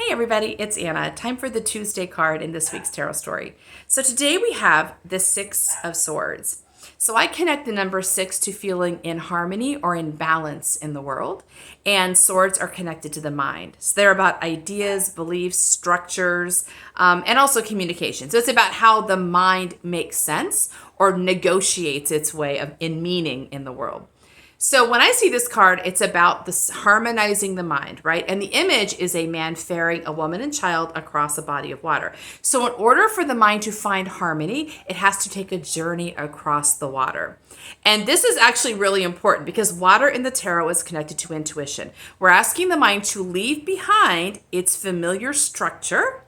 Hey everybody, it's Anna. Time for the Tuesday card in this week's tarot story. So today we have the Six of Swords. So I connect the number 6 to feeling in harmony or in balance in the world, and swords are connected to the mind. So they're about ideas, beliefs, structures, and also communication. So it's about how the mind makes sense or negotiates its way in meaning in the world. So when I see this card, it's about this harmonizing the mind, right? And the image is a man ferrying a woman and child across a body of water. So in order for the mind to find harmony, it has to take a journey across the water. And this is actually really important because water in the tarot is connected to intuition. We're asking the mind to leave behind its familiar structure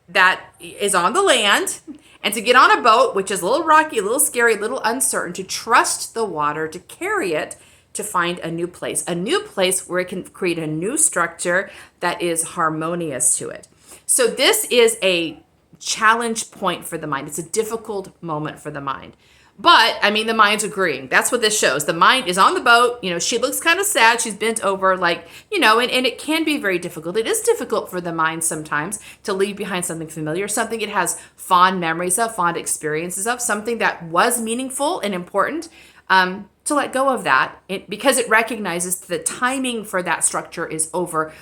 that is on the land and to get on a boat, which is a little rocky, a little scary, a little uncertain, to trust the water, to carry it, to find a new place where it can create a new structure that is harmonious to it. So this is a challenge point for the mind. It's a difficult moment for the mind. But, I mean, the mind's agreeing. That's what this shows. The mind is on the boat. You know, she looks kind of sad. She's bent over, like, you know, and it can be very difficult. It is difficult for the mind sometimes to leave behind something familiar, something it has fond memories of, fond experiences of, something that was meaningful and important, to let go of that because it recognizes the timing for that structure is over.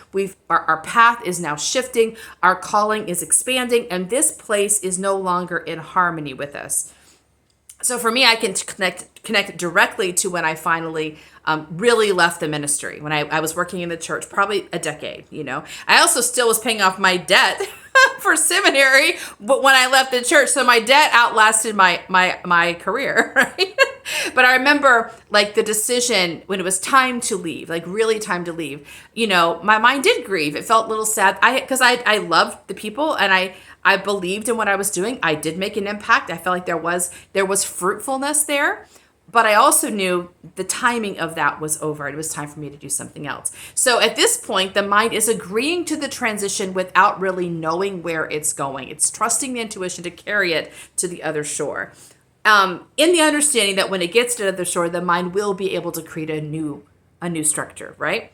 Our path is now shifting. Our calling is expanding, and this place is no longer in harmony with us. So for me, I can connect directly to when I finally really left the ministry, when I was working in the church, probably a decade, you know. I also still was paying off my debt for seminary, but when I left the church, so my debt outlasted my career, right? But I remember like the decision when it was time to leave, like really time to leave, you know, my mind did grieve. It felt a little sad because I loved the people and I believed in what I was doing. I did make an impact. I felt like there was fruitfulness there, but I also knew the timing of that was over. It was time for me to do something else. So at this point, the mind is agreeing to the transition without really knowing where it's going. It's trusting the intuition to carry it to the other shore. In the understanding that when it gets to the other shore, the mind will be able to create a new structure, right?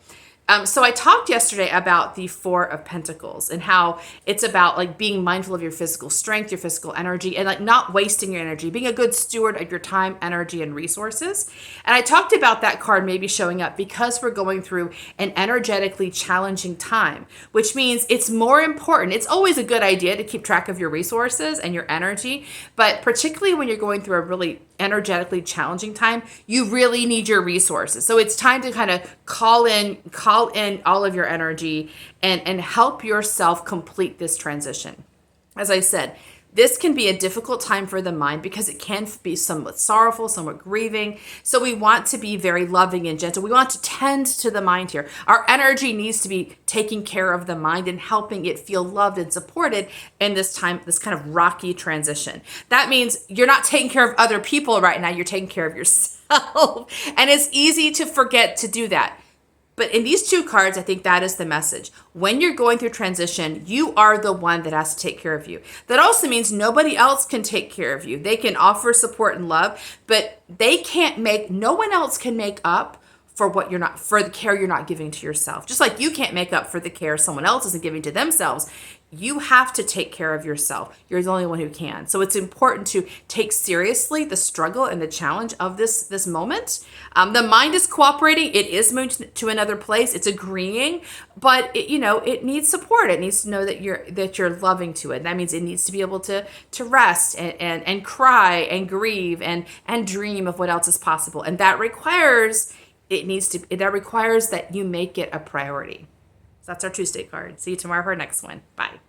So I talked yesterday about the Four of Pentacles and how it's about like being mindful of your physical strength, your physical energy, and like not wasting your energy, being a good steward of your time, energy, and resources. And I talked about that card maybe showing up because we're going through an energetically challenging time, which means it's more important. It's always a good idea to keep track of your resources and your energy, but particularly when you're going through a really energetically challenging time, you really need your resources. So it's time to kind of call in all of your energy and help yourself complete this transition. As I said, this can be a difficult time for the mind because it can be somewhat sorrowful, somewhat grieving. So we want to be very loving and gentle. We want to tend to the mind here. Our energy needs to be taking care of the mind and helping it feel loved and supported in this time, this kind of rocky transition. That means you're not taking care of other people right now. You're taking care of yourself. And it's easy to forget to do that. But in these two cards, I think that is the message. When you're going through transition, you are the one that has to take care of you. That also means nobody else can take care of you. They can offer support and love, but no one else can make up for the care you're not giving to yourself. Just like you can't make up for the care someone else isn't giving to themselves. You have to take care of yourself. You're the only one who can. So it's important to take seriously the struggle and the challenge of this moment. The mind is cooperating. It is moving to another place. It's agreeing, but it needs support. It needs to know that you're loving to it. That means it needs to be able to rest and cry and grieve and dream of what else is possible. And that requires that you make it a priority. So that's our Tuesday card. See you tomorrow for our next one. Bye.